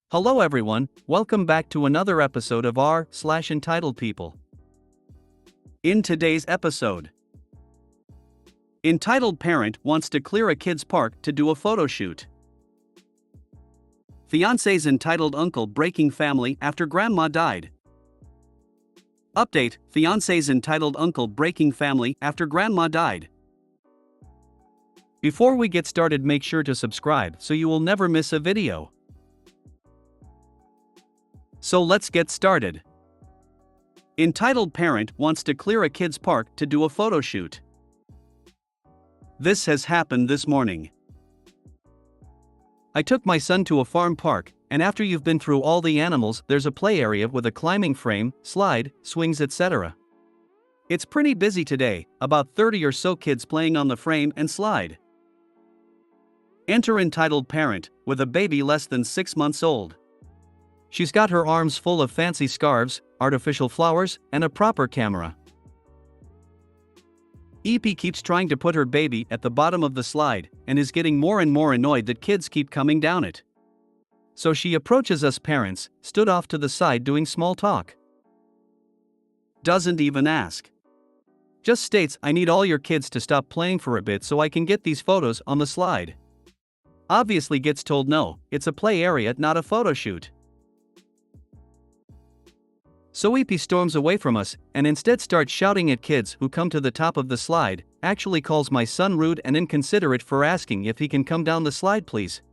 Hello everyone, welcome back to another episode of r/Entitled People. In today's episode, entitled parent wants to clear a kid's park to do a photo shoot. Fiancé's entitled uncle breaking family after grandma died. Update: Fiancé's entitled uncle breaking family after grandma died. Before we get started, make sure to subscribe so you will never miss a video. So let's get started. Entitled parent wants to clear a kid's park to do a photo shoot. This has happened this morning. I took my son to a farm park, and after you've been through all the animals, there's a play area with a climbing frame, slide, swings, etc. It's pretty busy today, about 30 or so kids playing on the frame and slide. Enter entitled parent, with a baby less than 6 months old. She's got her arms full of fancy scarves, artificial flowers, and a proper camera. EP keeps trying to put her baby at the bottom of the slide and is getting more and more annoyed that kids keep coming down it. So she approaches us parents, stood off to the side doing small talk. Doesn't even ask. Just states, "I need all your kids to stop playing for a bit so I can get these photos on the slide." Obviously gets told no, it's a play area, not a photo shoot. So EP storms away from us, and instead starts shouting at kids who come to the top of the slide, actually calls my son rude and inconsiderate for asking if he can come down the slide please.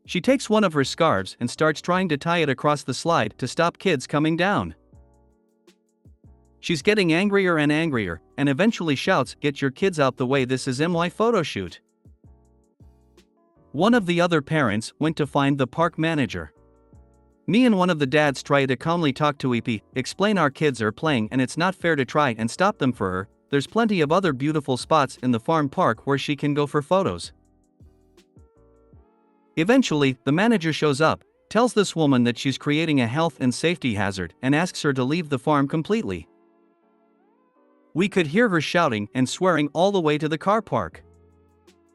She takes one of her scarves and starts trying to tie it across the slide to stop kids coming down. She's getting angrier and angrier, and eventually shouts, "Get your kids out the way, this is my photo shoot." One of the other parents went to find the park manager. Me and one of the dads try to calmly talk to EP, explain our kids are playing and it's not fair to try and stop them for her. There's plenty of other beautiful spots in the farm park where she can go for photos. Eventually, the manager shows up, tells this woman that she's creating a health and safety hazard and asks her to leave the farm completely. We could hear her shouting and swearing all the way to the car park.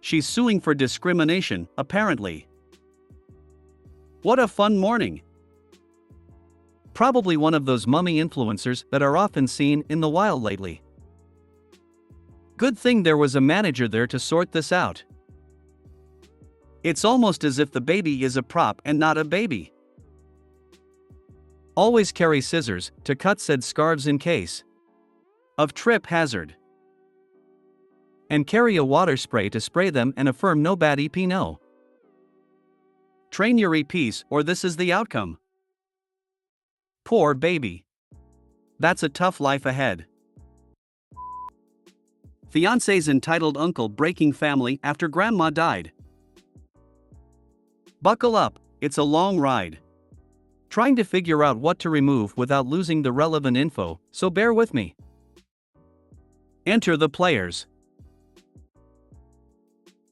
She's suing for discrimination, apparently. What a fun morning! Probably one of those mummy influencers that are often seen in the wild lately. Good thing there was a manager there to sort this out. It's almost as if the baby is a prop and not a baby. Always carry scissors to cut said scarves in case of trip hazard. And carry a water spray to spray them and affirm no bad EP no. Train your EPs or this is the outcome. Poor baby. That's a tough life ahead. Fiancé's entitled uncle breaking family after grandma died. Buckle up, it's a long ride. Trying to figure out what to remove without losing the relevant info, so bear with me. Enter the players.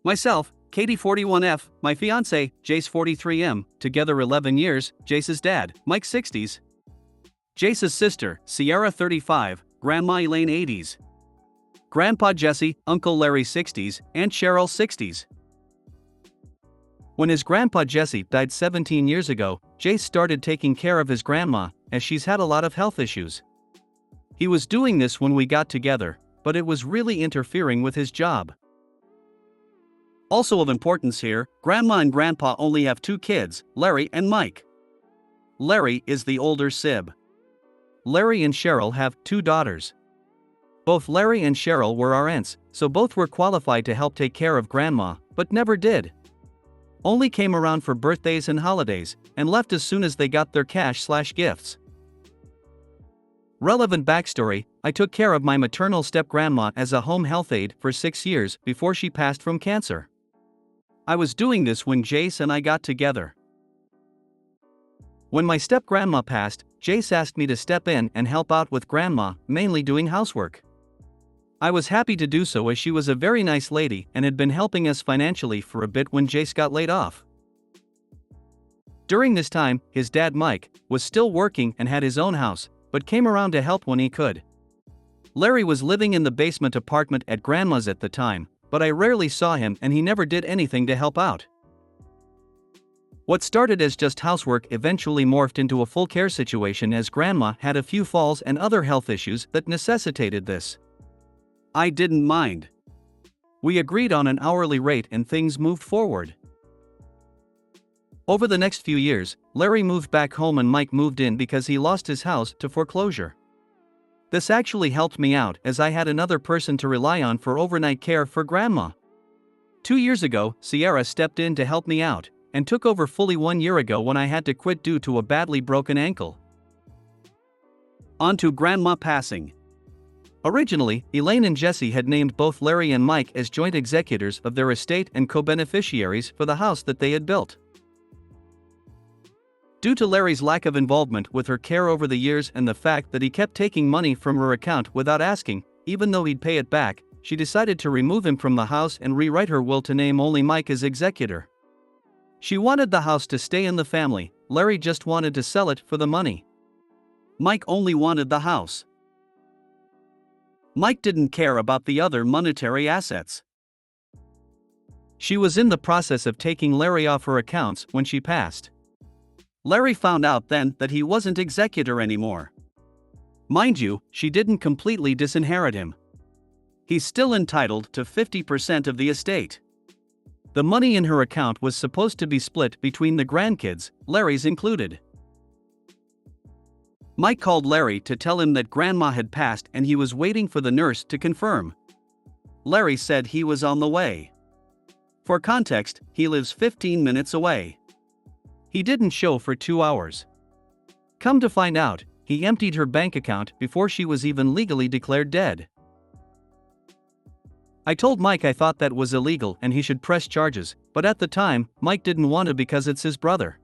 Myself, Katie 41F, my fiancé, Jace 43M, together 11 years, Jace's dad, Mike 60s. Jace's sister, Sierra 35, Grandma Elaine 80s. Grandpa Jesse, Uncle Larry 60s, Aunt Cheryl 60s. When his grandpa Jesse died 17 years ago, Jace started taking care of his grandma, as she's had a lot of health issues. He was doing this when we got together, but it was really interfering with his job. Also of importance here, Grandma and Grandpa only have 2 kids, Larry and Mike. Larry is the older sib. Larry and Cheryl have 2 daughters. Both Larry and Cheryl were our aunts, so both were qualified to help take care of Grandma, but never did. Only came around for birthdays and holidays, and left as soon as they got their cash/gifts. Relevant backstory: I took care of my maternal step-grandma as a home health aide for 6 years before she passed from cancer. I was doing this when Jace and I got together. When my step-grandma passed, Jace asked me to step in and help out with Grandma, mainly doing housework. I was happy to do so as she was a very nice lady and had been helping us financially for a bit when Jace got laid off. During this time, his dad Mike was still working and had his own house, but came around to help when he could. Larry was living in the basement apartment at Grandma's at the time, but I rarely saw him and he never did anything to help out. What started as just housework eventually morphed into a full care situation as Grandma had a few falls and other health issues that necessitated this. I didn't mind. We agreed on an hourly rate and things moved forward. Over the next few years, Larry moved back home and Mike moved in because he lost his house to foreclosure. This actually helped me out as I had another person to rely on for overnight care for Grandma. 2 years ago, Sierra stepped in to help me out, and took over fully 1 year ago when I had to quit due to a badly broken ankle. On to Grandma passing. Originally, Elaine and Jesse had named both Larry and Mike as joint executors of their estate and co-beneficiaries for the house that they had built. Due to Larry's lack of involvement with her care over the years and the fact that he kept taking money from her account without asking, even though he'd pay it back, she decided to remove him from the house and rewrite her will to name only Mike as executor. She wanted the house to stay in the family, Larry just wanted to sell it for the money. Mike only wanted the house. Mike didn't care about the other monetary assets. She was in the process of taking Larry off her accounts when she passed. Larry found out then that he wasn't executor anymore. Mind you, she didn't completely disinherit him. He's still entitled to 50% of the estate. The money in her account was supposed to be split between the grandkids, Larry's included. Mike called Larry to tell him that Grandma had passed and he was waiting for the nurse to confirm. Larry said he was on the way. For context, he lives 15 minutes away. He didn't show for 2 hours. Come to find out, he emptied her bank account before she was even legally declared dead. I told Mike I thought that was illegal and he should press charges, but at the time, Mike didn't want to because it's his brother.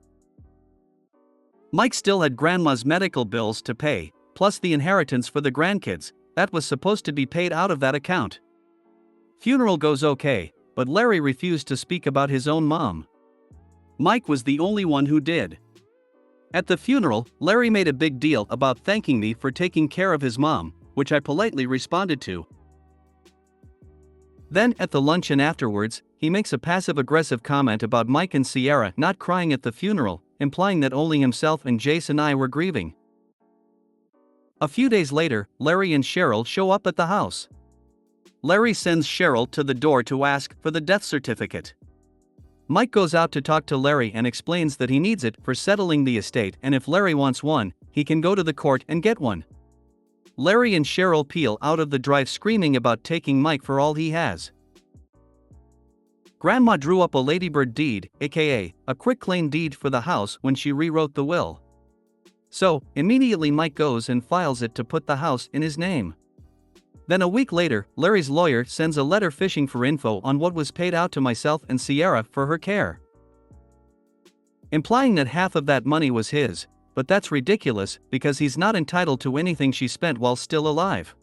Mike still had Grandma's medical bills to pay, plus the inheritance for the grandkids, that was supposed to be paid out of that account. Funeral goes okay, but Larry refused to speak about his own mom. Mike was the only one who did. At the funeral, Larry made a big deal about thanking me for taking care of his mom, which I politely responded to. Then, at the luncheon afterwards, he makes a passive-aggressive comment about Mike and Sierra not crying at the funeral, implying that only himself and Jace and I were grieving. A few days later, Larry and Cheryl show up at the house. Larry sends Cheryl to the door to ask for the death certificate. Mike goes out to talk to Larry and explains that he needs it for settling the estate, and if Larry wants one, he can go to the court and get one. Larry and Cheryl peel out of the drive screaming about taking Mike for all he has. Grandma drew up a ladybird deed, aka a quitclaim deed for the house when she rewrote the will. So, immediately Mike goes and files it to put the house in his name. Then a week later, Larry's lawyer sends a letter fishing for info on what was paid out to myself and Sierra for her care, implying that half of that money was his, but that's ridiculous because he's not entitled to anything she spent while still alive.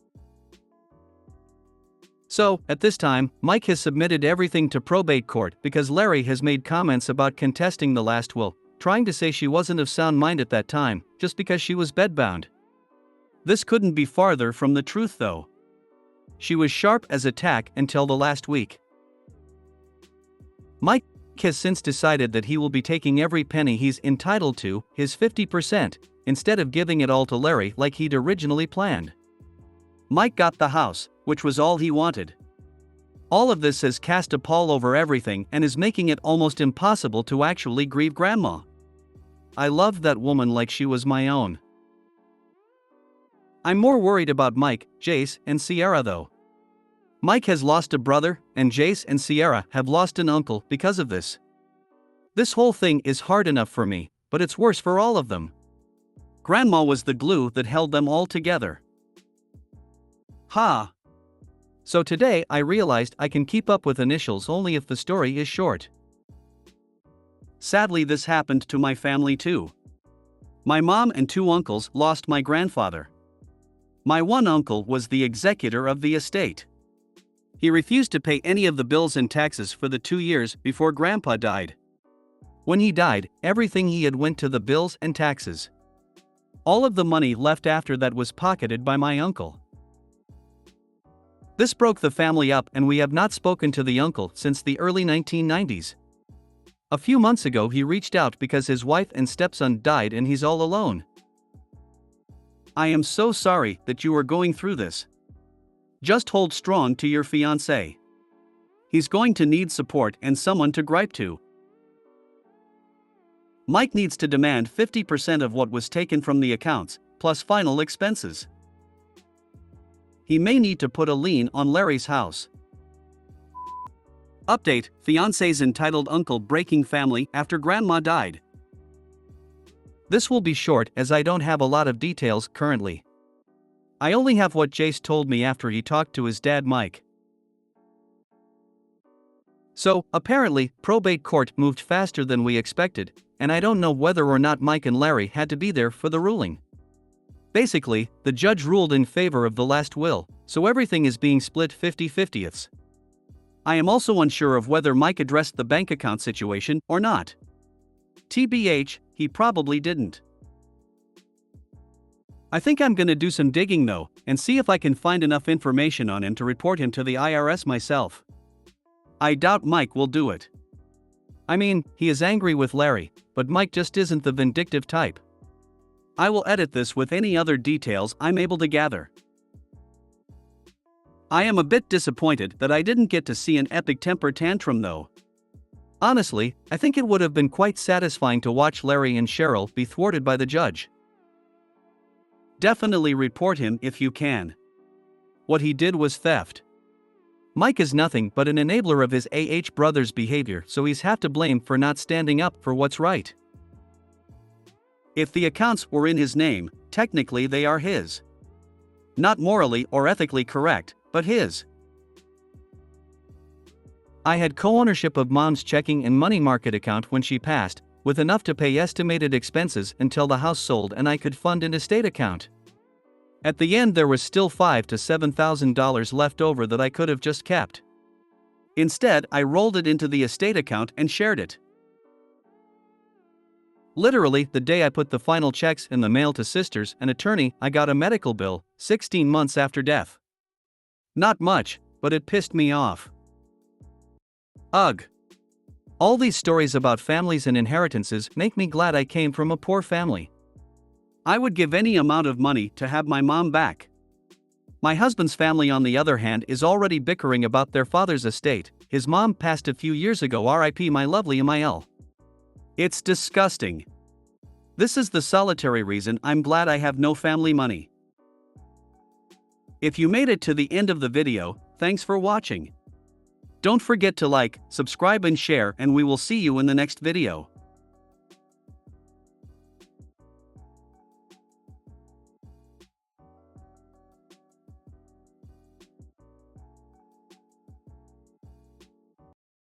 So, at this time, Mike has submitted everything to probate court because Larry has made comments about contesting the last will, trying to say she wasn't of sound mind at that time, just because she was bedbound. This couldn't be farther from the truth though. She was sharp as a tack until the last week. Mike has since decided that he will be taking every penny he's entitled to, his 50%, instead of giving it all to Larry like he'd originally planned. Mike got the house, which was all he wanted. All of this has cast a pall over everything and is making it almost impossible to actually grieve Grandma. I loved that woman like she was my own. I'm more worried about Mike, Jace, and Sierra though. Mike has lost a brother, and Jace and Sierra have lost an uncle because of this. This whole thing is hard enough for me, but it's worse for all of them. Grandma was the glue that held them all together. Ha! So today I realized I can keep up with initials only if the story is short. Sadly, this happened to my family too. My mom and 2 uncles lost my grandfather. My one uncle was the executor of the estate. He refused to pay any of the bills and taxes for the 2 years before Grandpa died. When he died, everything he had went to the bills and taxes. All of the money left after that was pocketed by my uncle. This broke the family up and we have not spoken to the uncle since the early 1990s. A few months ago he reached out because his wife and stepson died and he's all alone. I am so sorry that you are going through this. Just hold strong to your fiancé. He's going to need support and someone to gripe to. Mike needs to demand 50% of what was taken from the accounts, plus final expenses. He may need to put a lien on Larry's house. Update: fiancé's entitled uncle breaking family after grandma died. This will be short as I don't have a lot of details currently. I only have what Jace told me after he talked to his dad Mike. So, apparently, probate court moved faster than we expected, and I don't know whether or not Mike and Larry had to be there for the ruling. Basically, the judge ruled in favor of the last will, so everything is being split 50-50ths. I am also unsure of whether Mike addressed the bank account situation or not. TBH, he probably didn't. I think I'm gonna do some digging though, and see if I can find enough information on him to report him to the IRS myself. I doubt Mike will do it. I mean, he is angry with Larry, but Mike just isn't the vindictive type. I will edit this with any other details I'm able to gather. I am a bit disappointed that I didn't get to see an epic temper tantrum though. Honestly, I think it would have been quite satisfying to watch Larry and Cheryl be thwarted by the judge. Definitely report him if you can. What he did was theft. Mike is nothing but an enabler of his brother's behavior, so he's half to blame for not standing up for what's right. If the accounts were in his name, technically they are his. Not morally or ethically correct, but his. I had co-ownership of Mom's checking and money market account when she passed, with enough to pay estimated expenses until the house sold and I could fund an estate account. At the end there was still $5,000 to $7,000 left over that I could have just kept. Instead, I rolled it into the estate account and shared it. Literally, the day I put the final checks in the mail to sisters and attorney, I got a medical bill, 16 months after death. Not much, but it pissed me off. Ugh. All these stories about families and inheritances make me glad I came from a poor family. I would give any amount of money to have my mom back. My husband's family, on the other hand, is already bickering about their father's estate. His mom passed a few years ago, RIP my lovely Emil. It's disgusting. This is the solitary reason I'm glad I have no family money. If you made it to the end of the video, thanks for watching. Don't forget to like, subscribe and share, and we will see you in the next video.